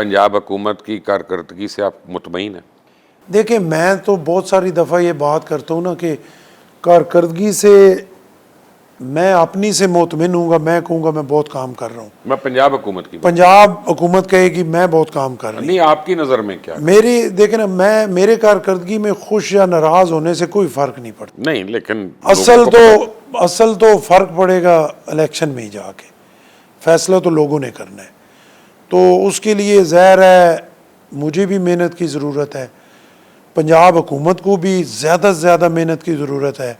पंजाब हुकूमत की कारकर्दगी से आप मुतमईन हैं? देखिए, मैं तो बहुत सारी दफ़ा ये बात करता हूँ ना कि कारकर्दगी से मैं अपनी से मुतमिन हूँगा, मैं कहूँगा मैं बहुत काम कर रहा हूँ। मैं पंजाब हुकूमत की पंजाब हुकूमत कहेगी मैं बहुत काम कर रही हूँ। नहीं, आपकी नज़र में क्या? मेरी देखे ना, मेरे कारकर्दगी में खुश या नाराज़ होने से कोई फ़र्क नहीं पड़ता। नहीं, लेकिन असल तो फ़र्क पड़ेगा इलेक्शन में ही जाके, फ़ैसला तो लोगों ने करना है। तो उसके लिए ज़ाहिर है मुझे भी मेहनत की ज़रूरत है, पंजाब हुकूमत को भी ज़्यादा से ज़्यादा मेहनत की ज़रूरत है,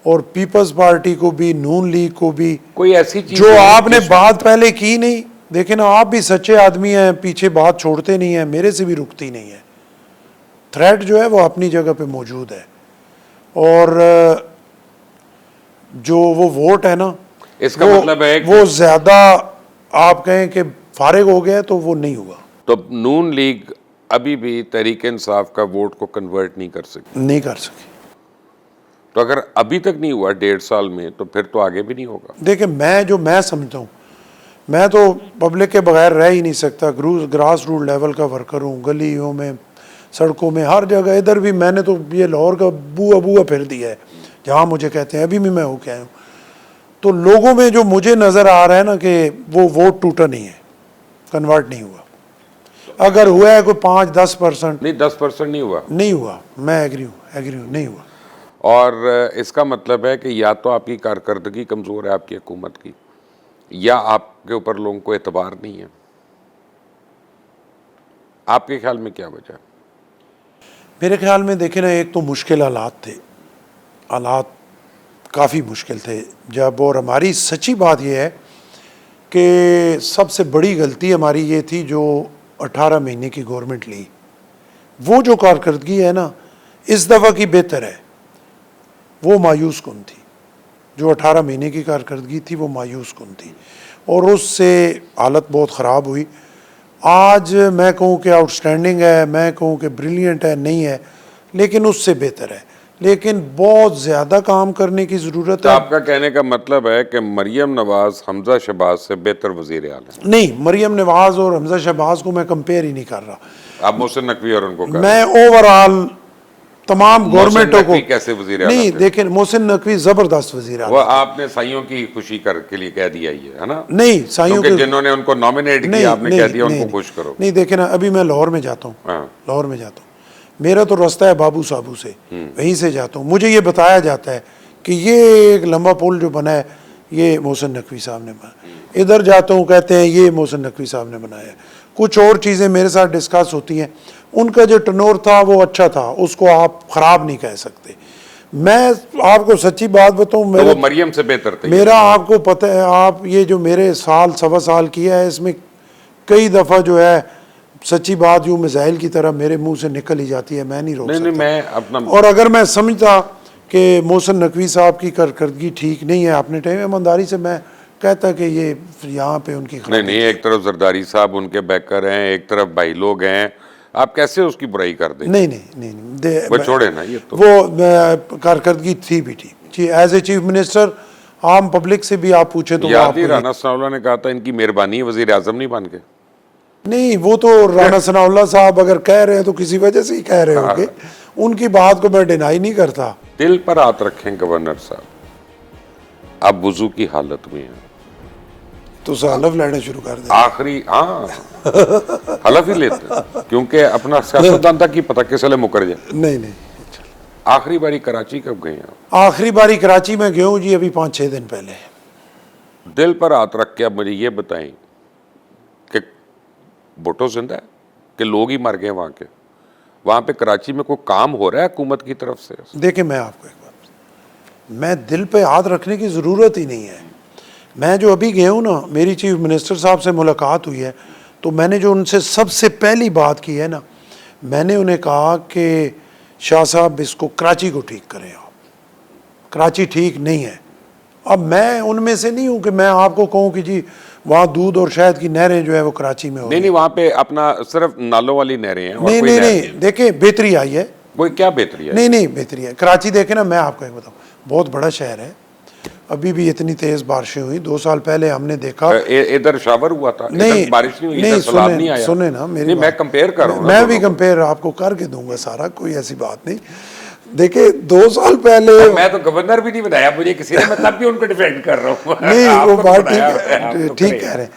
और पीपल्स पार्टी को भी, नून लीग को भी। कोई ऐसी चीज़ जो आपने बात पहले की नहीं, देखे ना, आप भी सच्चे आदमी हैं, पीछे बात छोड़ते नहीं हैं, मेरे से भी रुकती नहीं है। थ्रेट जो है वो अपनी जगह पे मौजूद है, और जो वो वोट है ना, इसका मतलब है कि वो ज़्यादा आप कहें कि फारिग हो गया, तो वो नहीं हुआ। तो नून लीग अभी भी तहरीक इंसाफ का वोट को कन्वर्ट नहीं कर सकी? नहीं कर सकी। तो अगर अभी तक नहीं हुआ 1.5 साल में, तो फिर तो आगे भी नहीं होगा। देखिए, मैं समझता हूँ, मैं तो पब्लिक के बगैर रह ही नहीं सकता। ग्रास रूट लेवल का वर्कर हूँ, गलियों में, सड़कों में, हर जगह। इधर भी मैंने तो ये लाहौर का बुआ फिर दिया है, जहाँ मुझे कहते हैं, अभी भी मैं होके आया हूँ। तो लोगों में जो मुझे नज़र आ रहा है ना कि वो वोट टूटा नहीं है, कन्वर्ट नहीं हुआ। अगर हुआ है कोई 5-10%, नहीं, 10% नहीं हुआ। मैं एग्री हूँ, नहीं हुआ। और इसका मतलब है कि या तो आपकी कारकर्दगी कमज़ोर है आपकी हुकूमत की, या आपके ऊपर लोगों को एतबार नहीं है। आपके ख्याल में क्या वजह? मेरे ख्याल में देखे ना, एक तो मुश्किल हालात थे, हालात काफ़ी मुश्किल थे जब, और हमारी सच्ची बात यह है कि सबसे बड़ी गलती हमारी ये थी जो 18 महीने की गवर्नमेंट ली। वो जो कारकर्दगी है ना, इस दफ़ा की बेहतर है, वो मायूस कुन थी। जो 18 महीने की कारकर्दगी थी वो मायूस कुन थी, और उससे हालत बहुत ख़राब हुई। आज मैं कहूँ कि आउटस्टैंडिंग है, मैं कहूँ कि ब्रिलियंट है, नहीं है, लेकिन उससे बेहतर है। लेकिन बहुत ज़्यादा काम करने की ज़रूरत तो है। आपका कहने का मतलब है कि मरियम नवाज हमजा शहबाज से बेहतर वज़ीर आला है? नहीं, मरियम नवाज और हमजा शहबाज को मैं कंपेयर ही नहीं कर रहा। आप मोहसिन नकवी और उनको कर मैं ओवरऑल तमाम गवर्नमेंटों को कैसे वज़ीर आला नहीं, थे? देखें, मोहसिन नकवी ज़बरदस्त वज़ीर वो आला। आपने साइयों की खुशी के लिए कह दिया ये है ना? नहीं, साइयों क्योंकि के जिन्होंने उनको नॉमिनेट किया आपने कह दिया उनको खुश करो। नहीं, देखे ना, अभी मैं लाहौर में जाता हूँ, लाहौर में जाता हूँ, मेरा तो रास्ता है बाबू साबू से, वहीं से जाता हूँ। मुझे ये बताया जाता है कि ये एक लंबा पुल जो बना है ये मोहसिन नकवी साहब ने बनाया। इधर जाता हूँ, कहते हैं ये मोहसिन नकवी साहब ने बनाया है। कुछ और चीज़ें मेरे साथ डिस्कस होती हैं, उनका जो टनोर था वो अच्छा था, उसको आप ख़राब नहीं कह सकते। मैं आपको सच्ची बात बताऊँ, तो वो मरियम से बेहतर थे। मेरा आपको पता है, आप ये जो मेरे सवा साल किया है, इसमें कई दफ़ा जो है सच्ची बात यूँ मिसाइल की तरह मेरे मुंह से निकल ही जाती है, मैं नहीं रोक सकता। मैं अपना, और अगर मैं समझता कि मोहसिन नकवी साहब की कारकर्दगी ठीक नहीं है अपने टाइम, ईमानदारी से मैं कहता कि ये यहाँ पे उनकी नहीं, एक तरफ जरदारी साहब उनके बैकर हैं, एक तरफ भाई लोग हैं, आप कैसे उसकी बुराई कर दें? नहीं, वो छोड़े ना, ये तो वो कारकर्दगी थी भी ठीक। एज ए चीफ मिनिस्टर आम पब्लिक से भी आप पूछे तो याद ही राना सनाउल्लाह ने कहा था इनकी मेहरबानी वज़ीर आज़म नहीं बन के। नहीं, वो तो राना सनाउल्लाह साहब अगर कह रहे हैं तो किसी वजह से ही कह रहे होंगे, उनकी बात को मैं डिनाई नहीं करता। दिल पर हाथ रखें गवर्नर साहब, आप वुजू की हालत में हैं तो हलफ लेना शुरू कर दें। आखिरी, हाँ, हलफ ही लेते हैं, क्योंकि अपना सियासतदान तक ही पता किस ले मुकर जाए। नहीं, आखिरी बारी कराची कब गए हैं? आखिरी बारी कराची में गया हूँ जी, अभी 5-6 दिन पहले। दिल पर हाथ रख के आप मुझे ये बताएं कि भुट्टो जिंदा है कि लोग ही मर गए वहाँ पे कराची में कोई काम हो रहा है हुकूमत की तरफ से? देखिए, मैं आपको एक बात, मैं दिल पे हाथ रखने की ज़रूरत ही नहीं है। मैं जो अभी गया हूँ ना, मेरी चीफ मिनिस्टर साहब से मुलाकात हुई है, तो मैंने जो उनसे सबसे पहली बात की है ना, मैंने उन्हें कहा कि शाह साहब इसको कराची को ठीक करें आप, कराची ठीक नहीं है। अब मैं उनमें से नहीं हूँ कि मैं आपको कहूँ कि जी वहाँ दूध और शहद की नहरें जो है वो कराची में हो। नहीं, वहाँ पे अपना सिर्फ नालों वाली नहरें हैं। नहीं, देखें, बेहतरी आई है। वो क्या बेहतरी है? नहीं, बेहतरी है। कराची देखें ना, मैं आपको एक बताऊँ, बहुत बड़ा शहर है, ابھی بھی اتنی تیز بارشیں ہوئی. 2 سال پہلے ہم نے دیکھا. ادھر شاور ہوا تھا, ادھر بارش نہیں ہوئی, ادھر سیلاب نہیں آیا. سنیں نا میری نہیں, میں کمپیئر کر رہا ہوں. میں بھی کمپیئر آپ کو کر کے دوں گا سارا, کوئی ایسی بات نہیں. دیکھیں 2 سال پہلے میں تو گورنر بھی نہیں بنایا مجھے کسی نے, میں تب بھی ان کو ڈیفینڈ کر رہا ہوں. نہیں وہ بات ٹھیک کہہ رہے ہیں.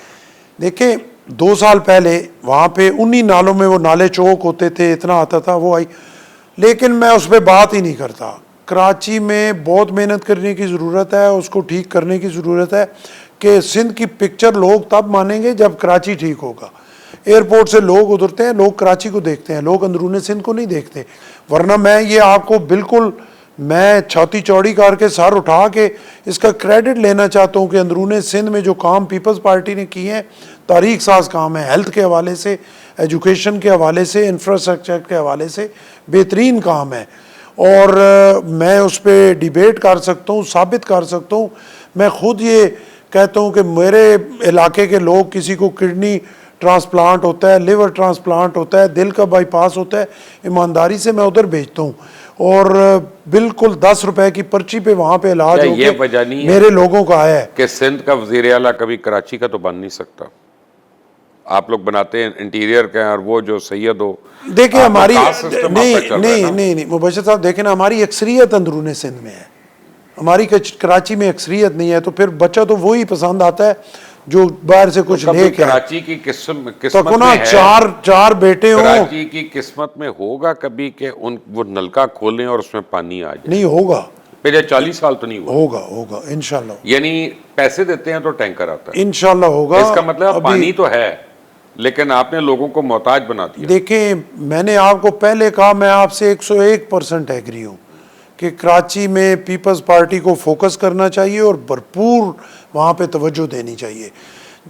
دیکھیں 2 سال پہلے وہاں پہ انہی نالوں میں وہ نالے چوک ہوتے تھے, اتنا آتا تھا وہ آئی, لیکن میں اس پہ بات ہی نہیں کرتا. کراچی میں بہت محنت کرنے کی ضرورت ہے, اس کو ٹھیک کرنے کی ضرورت ہے کہ سندھ کی پکچر لوگ تب مانیں گے جب کراچی ٹھیک ہوگا. ایئرپورٹ سے لوگ اترتے ہیں, لوگ کراچی کو دیکھتے ہیں, لوگ اندرون سندھ کو نہیں دیکھتے. ورنہ میں یہ آپ کو بالکل میں چھاتی چوڑی کر کے سر اٹھا کے اس کا کریڈٹ لینا چاہتا ہوں کہ اندرون سندھ میں جو کام پیپلز پارٹی نے کیے ہیں تاریخ ساز کام ہے. ہیلتھ کے حوالے سے, ایجوکیشن کے حوالے سے, انفراسٹرکچر کے حوالے سے بہترین کام ہے. اور میں اس پہ ڈیبیٹ کر سکتا ہوں, ثابت کر سکتا ہوں. میں خود یہ کہتا ہوں کہ میرے علاقے کے لوگ, کسی کو کڈنی ٹرانسپلانٹ ہوتا ہے, لیور ٹرانسپلانٹ ہوتا ہے, دل کا بائی پاس ہوتا ہے, ایمانداری سے میں ادھر بھیجتا ہوں. اور بالکل 10 روپے کی پرچی پہ وہاں پہ علاج ہو یہ وجہ نہیں ہے میرے لوگوں کا آیا ہے کہ سندھ کا وزیر اعلیٰ کبھی کراچی کا تو بن نہیں سکتا. آپ لوگ بناتے ہیں انٹیریئر کا, اور وہ جو سید ہو. دیکھیں ہماری نہیں مبشر صاحب, دیکھیں نا ہماری اکثریت اندرون سندھ میں ہے, ہماری کراچی میں اکثریت نہیں ہے. تو پھر بچہ تو وہی پسند آتا ہے جو باہر سے کچھ لے کے. کراچی کی قسمت نا میں ہے, چار بیٹے ہوں. کراچی کی قسمت میں ہوگا کبھی کہ وہ نلکا کھولیں اور اس میں پانی آ جائے؟ نہیں ہوگا. پہلے 40 سال تو نہیں ہوا. ہوگا انشاءاللہ. یعنی پیسے دیتے ہیں تو ٹینکر آتا ہے, انشاءاللہ ہوگا. اس کا مطلب پانی تو ہے لیکن آپ نے لوگوں کو محتاج بنا دیا. دیکھیں میں نے آپ کو پہلے کہا, میں آپ سے 101% ایگری ہوں کہ کراچی میں پیپلز پارٹی کو فوکس کرنا چاہیے اور بھرپور وہاں پہ توجہ دینی چاہیے.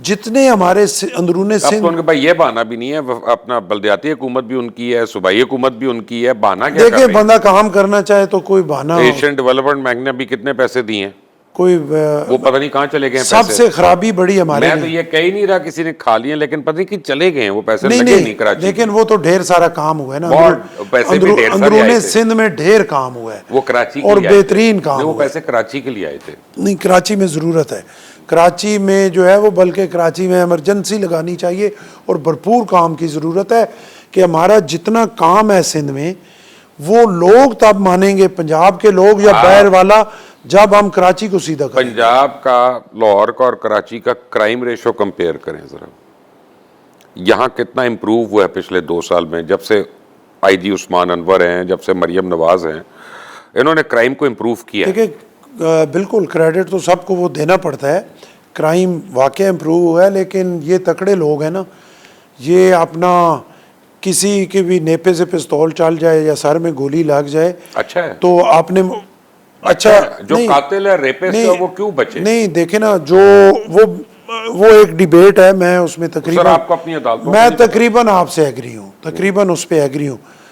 جتنے ہمارے اندرون اب تو سندھ, ان کے بھائی یہ بہانہ بھی نہیں ہے, اپنا بلدیاتی حکومت بھی ان کی ہے, صوبائی حکومت بھی ان کی ہے, بہانہ کیا کر رہے دیکھیں ہیں؟ بندہ کام کرنا چاہے تو کوئی بہانہ, ایشین ڈیولپمنٹ بینک نے بھی کتنے پیسے دیے ہیں, کوئی وہ پتہ نہیں کہاں چلے گئے ہیں سب پیسے. سے خرابی بڑی ہمارے میں تو یہ کہہ ہی نہیں رہا کسی نے کھا لیے, لیکن پتہ نہیں کہ چلے گئے ہیں وہ پیسے, لگے نہیں کراچی. لیکن وہ تو ڈھیر سارا کام ہوا ہے نا, بہت پیسے بھی ڈھیر سارے آئے اندرون تھے. سندھ میں ڈھیر کام ہوا ہے وہ کراچی کے اور لیے آئے تھے. بہترین کام وہ ہوا ہے. پیسے کراچی کے لیے آئے تھے. نہیں کراچی میں ضرورت ہے, کراچی میں جو ہے وہ, بلکہ کراچی میں ایمرجنسی لگانی چاہیے اور بھرپور کام کی ضرورت ہے کہ ہمارا جتنا کام ہے سندھ میں وہ لوگ تب مانیں گے, پنجاب کے لوگ یا باہر والا, جب ہم کراچی کو سیدھا کریں. پنجاب کا, لاہور کا اور کراچی کا کرائم ریشو کمپیئر کریں ذرا. یہاں کتنا امپروو ہوا ہے پچھلے 2 سال میں, جب سے آئی جی عثمان انور ہیں, جب سے مریم نواز ہیں, انہوں نے کرائم کو امپروو کیا ہے. دیکھیں بالکل کریڈٹ تو سب کو وہ دینا پڑتا ہے, کرائم واقعہ امپروو ہوا ہے, لیکن یہ تکڑے لوگ ہیں نا, یہ اپنا کسی کے بھی نیپے سے پستول چل جائے یا سر میں گولی لگ جائے اچھا ہے تو آپ نے اچھا جو قاتل ہے ریپسٹ ہے وہ کیوں بچے؟ نہیں دیکھیں نا, جو وہ ایک ڈیبیٹ ہے, میں اس میں سر تقریباً آپ کو اپنی عدالتوں میں تقریباً آپ سے ایگری ہوں, تقریباً اس پہ ایگری ہوں.